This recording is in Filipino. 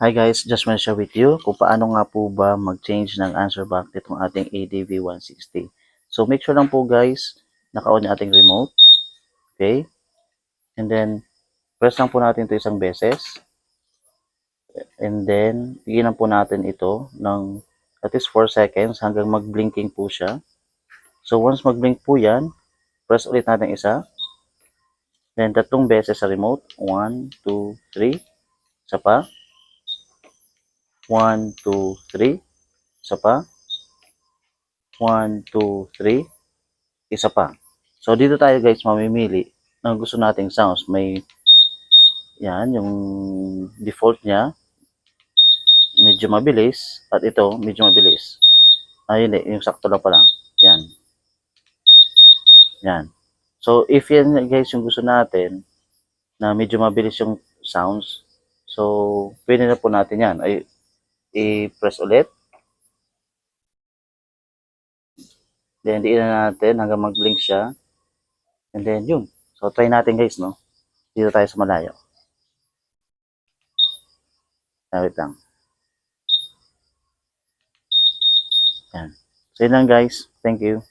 Hi guys, just want to share with you kung paano nga po ba mag-change ng answer back nitong ating ADV160. So make sure lang po guys, naka-on yung ating remote. Okay? And then, press lang po natin ito isang beses. And then, bigyan po natin ito ng at least 4 seconds hanggang mag-blinking po siya. So once mag-blink po yan, press ulit natin isa. Then, tatlong beses sa remote. 1, 2, 3. Isa pa. 1, 2, 3. Isa pa. 1, 2, 3. Isa pa. So, dito tayo guys mamimili ng gusto nating sounds. May, yan, yung default niya, medyo mabilis. At ito, medyo mabilis. Hindi, yung sakto lang pala. Yan. Yan. So, if yan guys yung gusto natin, na medyo mabilis yung sounds, so, pwede na po natin yan. I-press ulit. Then, diin na natin hanggang mag-blink siya. And then, yun. So, try natin guys, no? Dito tayo sa malayo. Wait lang. Yan. So, yun lang guys. Thank you.